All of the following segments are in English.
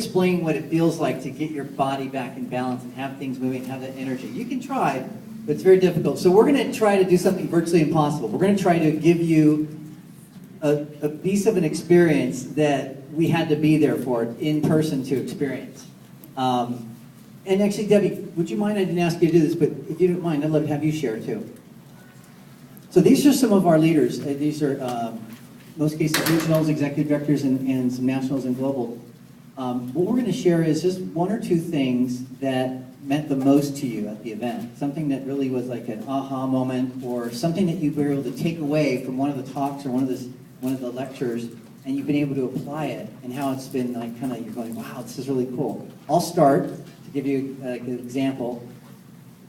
explain what it feels like to get your body back in balance and have things moving, have that energy. You can try, but it's very difficult. So we're going to try to do something virtually impossible. We're going to try to give you a piece of an experience that we had to be there for in person to experience. And actually, Debbie, would you mind? I didn't ask you to do this, but if you don't mind, I'd love to have you share too. So these are some of our leaders. These are, most cases, regionals, executive directors, and some nationals and global. What we're going to share is just one or two things that meant the most to you at the event. Something that really was like an aha moment, or something that you were able to take away from one of the talks or one of the lectures, and you've been able to apply it, and how it's been like kind of, you're going, wow, this is really cool. I'll start to give you an example.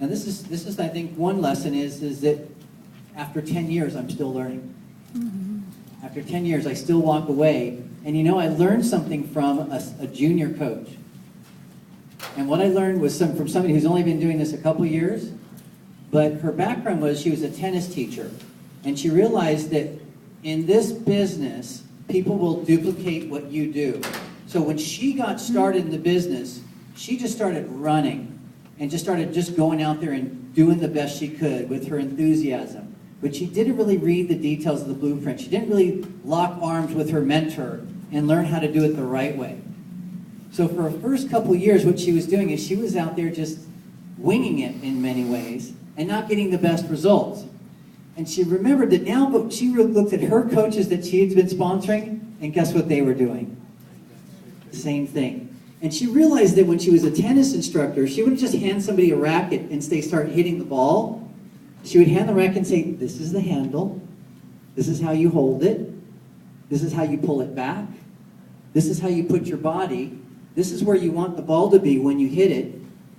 And this is I think one lesson is that after 10 years, I'm still learning. Mm-hmm. After 10 years, I still walk away, and I learned something from a junior coach. And what I learned was from somebody who's only been doing this a couple years, but her background was she was a tennis teacher. And she realized that in this business, people will duplicate what you do. So when she got started in the business, she just started running and just started going out there and doing the best she could with her enthusiasm. But she didn't really read the details of the blueprint. She didn't really lock arms with her mentor and learn how to do it the right way. So for her first couple years, what she was doing is she was out there just winging it in many ways and not getting the best results. And she remembered that now, but she looked at her coaches that she had been sponsoring, and guess what they were doing? Same thing. And she realized that when she was a tennis instructor, she wouldn't just hand somebody a racket and they start hitting the ball. She would hand the racket and say, this is the handle, this is how you hold it, this is how you pull it back, this is how you put your body, this is where you want the ball to be when you hit it,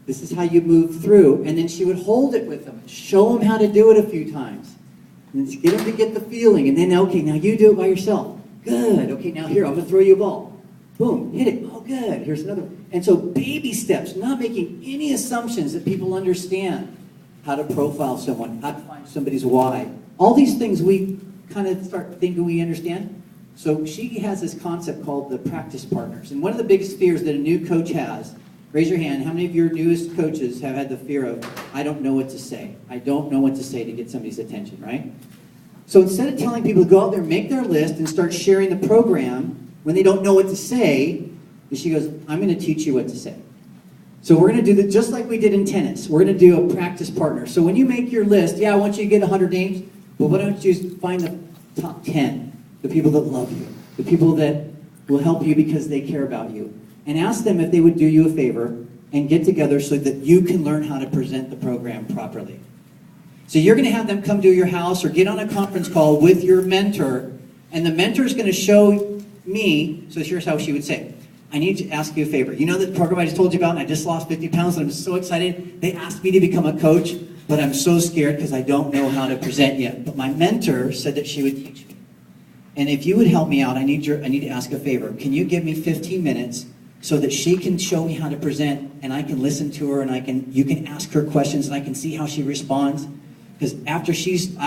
this is how you move through. And then she would hold it with them, show them how to do it a few times. And then get them to get the feeling. And then, okay, now you do it by yourself. Good. Okay, now here, I'm going to throw you a ball. Boom, hit it. Oh, good. Here's another one. And so baby steps, not making any assumptions that people understand how to profile someone, how to find somebody's why. All these things we kind of start thinking we understand. So she has this concept called the practice partners. And one of the biggest fears that a new coach has, raise your hand, how many of your newest coaches have had the fear of, I don't know what to say. I don't know what to say to get somebody's attention, right? So instead of telling people to go out there, make their list, and start sharing the program when they don't know what to say, she goes, I'm going to teach you what to say. So we're going to do that just like we did in tennis. We're going to do a practice partner. So when you make your list, I want you to get 100 names, but why don't you find the top 10, the people that love you, the people that will help you because they care about you, and ask them if they would do you a favor and get together so that you can learn how to present the program properly. So you're going to have them come to your house or get on a conference call with your mentor, and the mentor is going to show me, so here's how she would say, I need to ask you a favor. You know that program I just told you about, and I just lost 50 pounds, and I'm so excited. They asked me to become a coach, but I'm so scared because I don't know how to present yet. But my mentor said that she would teach me. And if you would help me out, I need to ask a favor. Can you give me 15 minutes so that she can show me how to present, and I can listen to her, and you can ask her questions, and I can see how she responds? Because after she's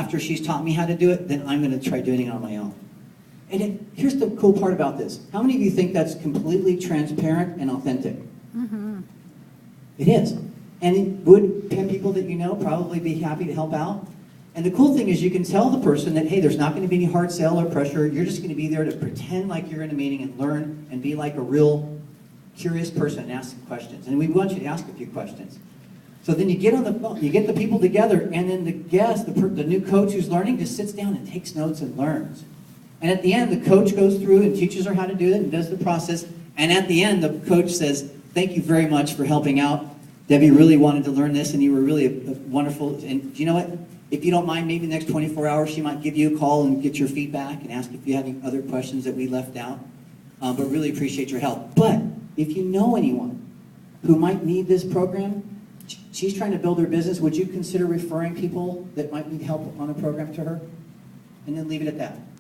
taught me how to do it, then I'm going to try doing it on my own. And here's the cool part about this. How many of you think that's completely transparent and authentic? Mm-hmm. It is. And would 10 people that you know probably be happy to help out? And the cool thing is you can tell the person that, hey, there's not going to be any hard sell or pressure. You're just going to be there to pretend like you're in a meeting and learn and be like a real curious person and ask some questions. And we want you to ask a few questions. So then you get on the phone, you get the people together, and then the guest, the new coach who's learning, just sits down and takes notes and learns. And at the end, the coach goes through and teaches her how to do it and does the process. And at the end, the coach says, thank you very much for helping out. Debbie really wanted to learn this, and you were really a wonderful. And you know what? If you don't mind, maybe the next 24 hours, she might give you a call and get your feedback and ask if you have any other questions that we left out. But really appreciate your help. But if you know anyone who might need this program, she's trying to build her business, would you consider referring people that might need help on a program to her? And then leave it at that.